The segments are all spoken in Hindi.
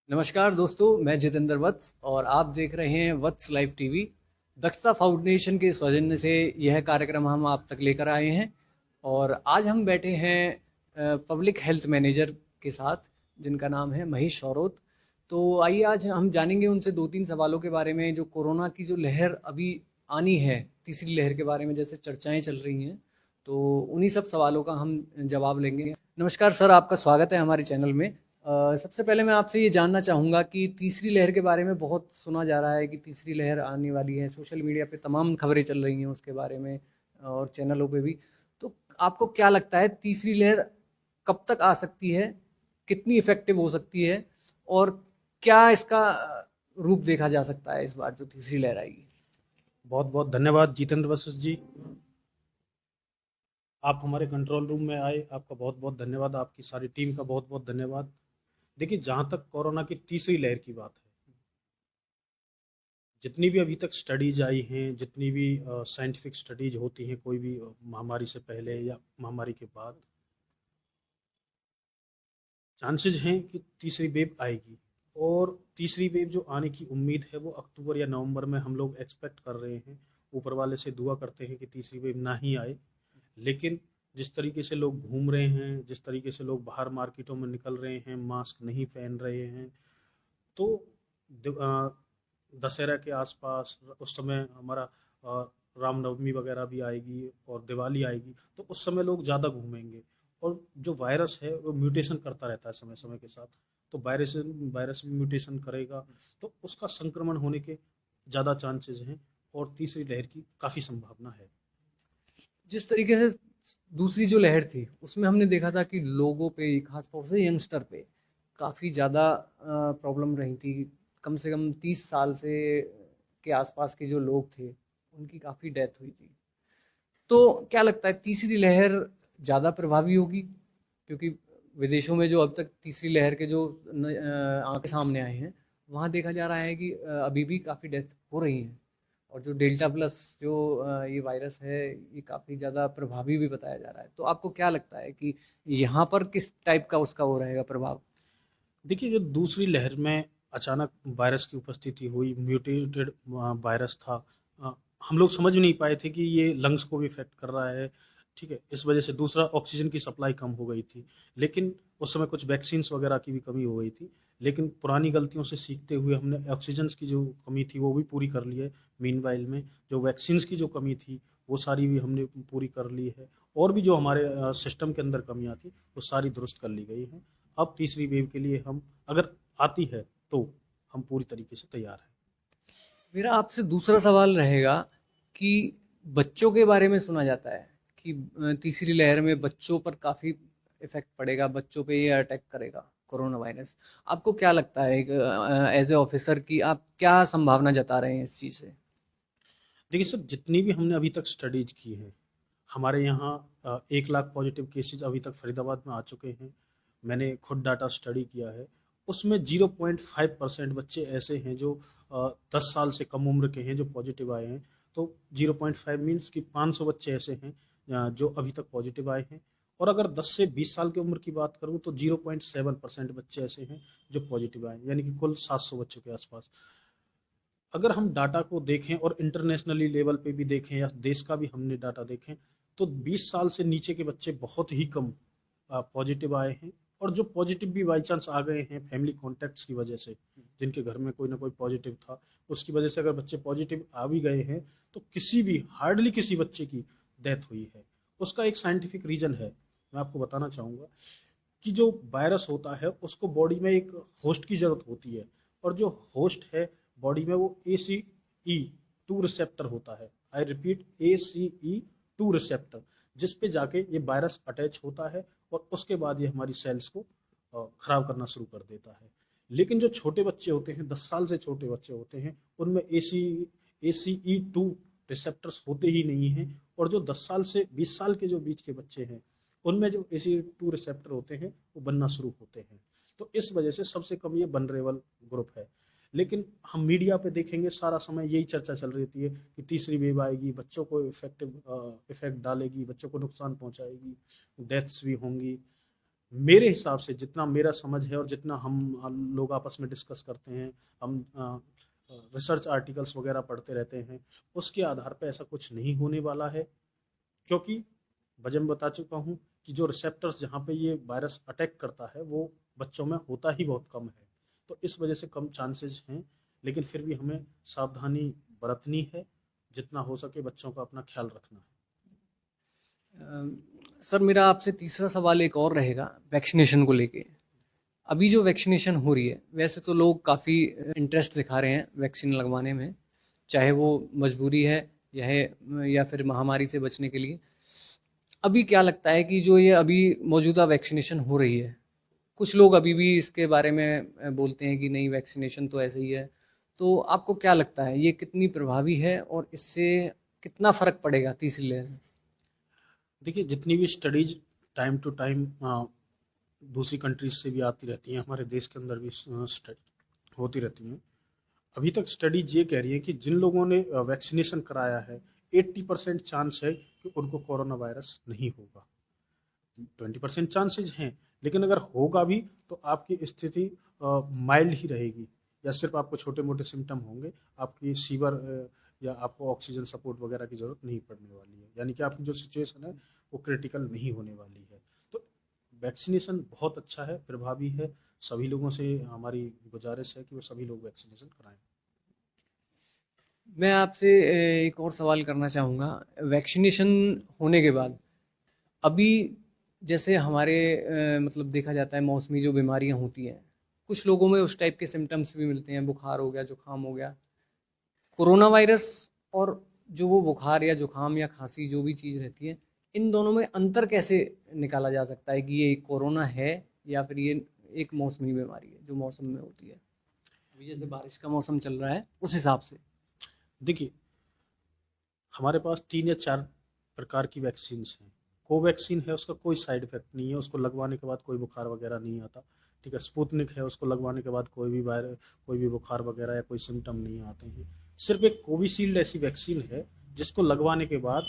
नमस्कार दोस्तों, मैं जितेंद्र वत्स और आप देख रहे हैं वत्स लाइव टीवी। दक्षता फाउंडेशन के सौजन्य से यह कार्यक्रम हम आप तक लेकर आए हैं और आज हम बैठे हैं पब्लिक हेल्थ मैनेजर के साथ, जिनका नाम है महेश शौरोत। तो आइए आज हम जानेंगे उनसे दो तीन सवालों के बारे में, जो कोरोना की जो लहर अभी आनी है, तीसरी लहर के बारे में जैसे चर्चाएं चल रही हैं, तो उन्हीं सब सवालों का हम जवाब लेंगे। नमस्कार सर, आपका स्वागत है हमारे चैनल में। सबसे पहले मैं आपसे ये जानना चाहूँगा कि तीसरी लहर के बारे में बहुत सुना जा रहा है कि तीसरी लहर आने वाली है, सोशल मीडिया पे तमाम खबरें चल रही हैं उसके बारे में और चैनलों पे भी। तो आपको क्या लगता है तीसरी लहर कब तक आ सकती है, कितनी इफेक्टिव हो सकती है और क्या इसका रूप देखा जा सकता है इस बार जो तीसरी लहर आएगी? बहुत बहुत धन्यवाद जितेंद्र वशिष्ठ जी। आप हमारे कंट्रोल रूम में आए, आपका बहुत बहुत धन्यवाद। आपकी सारी टीम का बहुत बहुत धन्यवाद। देखिए, जहाँ तक कोरोना की तीसरी लहर की बात है, जितनी भी अभी तक स्टडीज आई हैं, जितनी भी साइंटिफिक स्टडीज होती हैं कोई भी महामारी से पहले या महामारी के बाद, चांसेस हैं कि तीसरी वेव आएगी। और तीसरी वेव जो आने की उम्मीद है वो अक्टूबर या नवंबर में हम लोग एक्सपेक्ट कर रहे हैं। ऊपर वाले से दुआ करते हैं कि तीसरी वेव ना ही आए। लेकिन जिस तरीके से लोग घूम रहे हैं, जिस तरीके से लोग बाहर मार्केटों में निकल रहे हैं, मास्क नहीं पहन रहे हैं, तो दशहरा के आसपास उस समय हमारा रामनवमी वगैरह भी आएगी और दिवाली आएगी, तो उस समय लोग ज़्यादा घूमेंगे। और जो वायरस है वो म्यूटेशन करता रहता है समय समय के साथ, तो वायरस वायरस भी म्यूटेशन करेगा, तो उसका संक्रमण होने के ज़्यादा चांसेस हैं और तीसरी लहर की काफ़ी संभावना है। जिस तरीके से दूसरी जो लहर थी उसमें हमने देखा था कि लोगों पे, खास तौर से यंगस्टर पे काफ़ी ज़्यादा प्रॉब्लम रही थी। कम से कम 30 साल से के आसपास के जो लोग थे उनकी काफ़ी डेथ हुई थी। तो क्या लगता है तीसरी लहर ज़्यादा प्रभावी होगी? क्योंकि विदेशों में जो अब तक तीसरी लहर के जो आंकड़े सामने आए हैं, वहाँ देखा जा रहा है कि अभी भी काफ़ी डेथ हो रही हैं। और जो डेल्टा प्लस जो ये वायरस है, ये काफ़ी ज़्यादा प्रभावी भी बताया जा रहा है। तो आपको क्या लगता है कि यहाँ पर किस टाइप का उसका वो रहेगा प्रभाव? देखिए, जो दूसरी लहर में अचानक वायरस की उपस्थिति हुई, म्यूटेटेड वायरस था। अ, हम लोग समझ नहीं पाए थे कि ये लंग्स को भी इफेक्ट कर रहा है। ठीक है, इस वजह से दूसरा ऑक्सीजन की सप्लाई कम हो गई थी। लेकिन उस समय कुछ वैक्सीन्स वगैरह की भी कमी हो गई थी। लेकिन पुरानी गलतियों से सीखते हुए हमने ऑक्सीजन की जो कमी थी वो भी पूरी कर ली है। मीनवाइल में जो वैक्सीन्स की जो कमी थी वो सारी भी हमने पूरी कर ली है। और भी जो हमारे सिस्टम के अंदर कमियां थी वो सारी दुरुस्त कर ली गई हैं। अब तीसरी वेव के लिए हम, अगर आती है तो हम पूरी तरीके से तैयार हैं। मेरा आपसे दूसरा सवाल रहेगा कि बच्चों के बारे में सुना जाता है कि तीसरी लहर में बच्चों पर काफ़ी इफेक्ट पड़ेगा, बच्चों पे ये अटैक करेगा कोरोना वायरस। आपको क्या लगता है एज ए ऑफिसर कि आप क्या संभावना जता रहे हैं इस चीज़ से? देखिए सर, जितनी भी हमने अभी तक स्टडीज की हैं, हमारे यहाँ 1 लाख पॉजिटिव केसेज अभी तक फरीदाबाद में आ चुके हैं। मैंने खुद डाटा स्टडी किया है। उसमें 0.5% बच्चे ऐसे हैं जो 10 साल से कम उम्र के हैं जो पॉजिटिव आए हैं। तो 0.5 मीन्स कि 500 बच्चे ऐसे हैं जो अभी तक पॉजिटिव आए हैं। और अगर 10 से 20 साल की उम्र की बात करूँ तो 0.7% बच्चे ऐसे हैं जो पॉजिटिव आए हैं, यानी कि कुल 700 बच्चों के आसपास। अगर हम डाटा को देखें और इंटरनेशनली लेवल पे भी देखें या देश का भी हमने डाटा देखें, तो 20 साल से नीचे के बच्चे बहुत ही कम पॉजिटिव आए हैं। और जो पॉजिटिव भी बाई चांस आ गए हैं फैमिली कॉन्टैक्ट्स की वजह से, जिनके घर में कोई ना कोई पॉजिटिव था, उसकी वजह से अगर बच्चे पॉजिटिव आ भी गए हैं तो किसी भी, हार्डली किसी बच्चे की डेथ हुई है। उसका एक साइंटिफिक रीजन है, मैं आपको बताना चाहूँगा कि जो वायरस होता है उसको बॉडी में एक होस्ट की जरूरत होती है। और जो होस्ट है बॉडी में, वो ACE2 रिसेप्टर होता है। आई रिपीट, ACE2 रिसेप्टर, जिस पे जाके ये वायरस अटैच होता है और उसके बाद ये हमारी सेल्स को खराब करना शुरू कर देता है। लेकिन जो छोटे बच्चे होते हैं, 10 साल से छोटे बच्चे होते हैं, उनमें ACE2 रिसेप्टर्स होते ही नहीं हैं। और जो 10 साल से 20 साल के जो बीच के बच्चे हैं, उनमें जो ACE2 रिसेप्टर होते हैं वो बनना शुरू होते हैं। तो इस वजह से सबसे कम ये वनरेबल ग्रुप है। लेकिन हम मीडिया पे देखेंगे, सारा समय यही चर्चा चल रही है कि तीसरी वेव आएगी, बच्चों को इफेक्ट डालेगी, बच्चों को नुकसान पहुंचाएगी, डेथ्स भी होंगी। मेरे हिसाब से जितना मेरा समझ है और जितना हम लोग आपस में डिस्कस करते हैं, हम रिसर्च आर्टिकल्स वगैरह पढ़ते रहते हैं, उसके आधार पर ऐसा कुछ नहीं होने वाला है। क्योंकि वजह मैं बता चुका हूँ कि जो रिसेप्टर्स जहाँ पे ये वायरस अटैक करता है वो बच्चों में होता ही बहुत कम है, तो इस वजह से कम चांसेस हैं। लेकिन फिर भी हमें सावधानी बरतनी है, जितना हो सके बच्चों का अपना ख्याल रखना है। सर मेरा आपसे तीसरा सवाल एक और रहेगा वैक्सीनेशन को लेके। अभी जो वैक्सीनेशन हो रही है, वैसे तो लोग काफ़ी इंटरेस्ट दिखा रहे हैं वैक्सीन लगवाने में, चाहे वो मजबूरी है या फिर महामारी से बचने के लिए। अभी क्या लगता है कि जो ये अभी मौजूदा वैक्सीनेशन हो रही है, कुछ लोग अभी भी इसके बारे में बोलते हैं कि नहीं वैक्सीनेशन तो ऐसे ही है, तो आपको क्या लगता है ये कितनी प्रभावी है और इससे कितना फ़र्क पड़ेगा तीसरी लहर में? देखिए, जितनी भी स्टडीज टाइम टू टाइम दूसरी कंट्रीज से भी आती रहती हैं, हमारे देश के अंदर भी स्टडी होती रहती हैं। अभी तक स्टडीज ये कह रही है कि जिन लोगों ने वैक्सीनेशन कराया है 80% चांस है कि उनको कोरोना वायरस नहीं होगा। 20% चांसेज हैं, लेकिन अगर होगा भी तो आपकी स्थिति माइल्ड ही रहेगी, या सिर्फ आपको छोटे मोटे सिम्टम होंगे, आपकी सीवर या आपको ऑक्सीजन सपोर्ट वगैरह की ज़रूरत नहीं पड़ने वाली है। यानी कि आपकी जो सिचुएशन है वो क्रिटिकल नहीं होने वाली है। तो वैक्सीनेशन बहुत अच्छा है, प्रभावी है। सभी लोगों से हमारी गुजारिश है कि वो सभी लोग वैक्सीनेशन कराएं। मैं आपसे एक और सवाल करना चाहूँगा। वैक्सीनेशन होने के बाद अभी जैसे हमारे मतलब देखा जाता है मौसमी जो बीमारियां होती हैं, कुछ लोगों में उस टाइप के सिम्टम्स भी मिलते हैं, बुखार हो गया, जुकाम हो गया। कोरोना वायरस और जो वो बुखार या जुकाम या खांसी जो भी चीज़ रहती है, इन दोनों में अंतर कैसे निकाला जा सकता है कि ये कोरोना है या फिर ये एक मौसमी बीमारी है जो मौसम में होती है? अभी जैसे बारिश का मौसम चल रहा है उस हिसाब से। देखिए, हमारे पास 3 या 4 प्रकार की वैक्सीन हैं। कोवैक्सीन है, उसका कोई साइड इफेक्ट नहीं है, उसको लगवाने के बाद कोई बुखार वगैरह नहीं आता। ठीक है। स्पुतनिक है, उसको लगवाने के बाद कोई भी बुखार वगैरह या कोई सिम्टम नहीं आते हैं। सिर्फ एक कोविशील्ड ऐसी वैक्सीन है जिसको लगवाने के बाद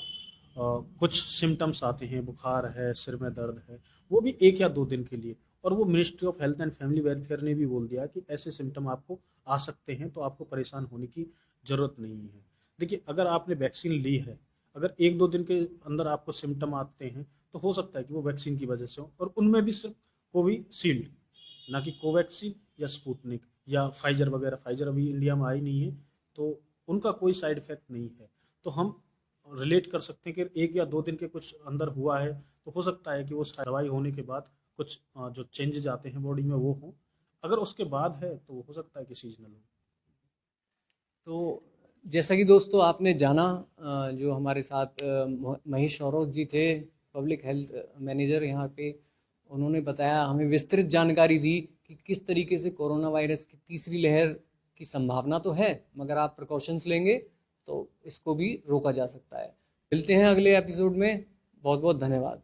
कुछ सिम्टम्स आते हैं, बुखार है, सिर में दर्द है, वो भी 1 या 2 दिन के लिए। और वो ministry of health and family welfare ने भी बोल दिया कि ऐसे सिम्टम आपको आ सकते हैं, तो आपको परेशान होने की ज़रूरत नहीं है। देखिए, अगर आपने वैक्सीन ली है, अगर 1-2 दिन के अंदर आपको सिम्टम आते हैं, तो हो सकता है कि वो वैक्सीन की वजह से हो, और उनमें भी सिर्फ कोविशील्ड, ना कि कोवैक्सीन या स्पुतनिक या फाइजर वगैरह। फाइजर अभी इंडिया में आई नहीं है, तो उनका कोई साइड इफेक्ट नहीं है। तो हम रिलेट कर सकते हैं कि 1 या 2 दिन के कुछ अंदर हुआ है, तो हो सकता है कि वो दवाई होने के बाद कुछ जो चेंजेज आते हैं बॉडी में वो हों। अगर उसके बाद है तो हो सकता है कि सीजनल हो। तो जैसा कि दोस्तों आपने जाना, जो हमारे साथ महेश सौरभ जी थे, पब्लिक हेल्थ मैनेजर यहाँ पे, उन्होंने बताया, हमें विस्तृत जानकारी दी कि किस तरीके से कोरोना वायरस की तीसरी लहर की संभावना तो है, मगर आप प्रिकॉशंस लेंगे तो इसको भी रोका जा सकता है। मिलते हैं अगले एपिसोड में। बहुत बहुत धन्यवाद।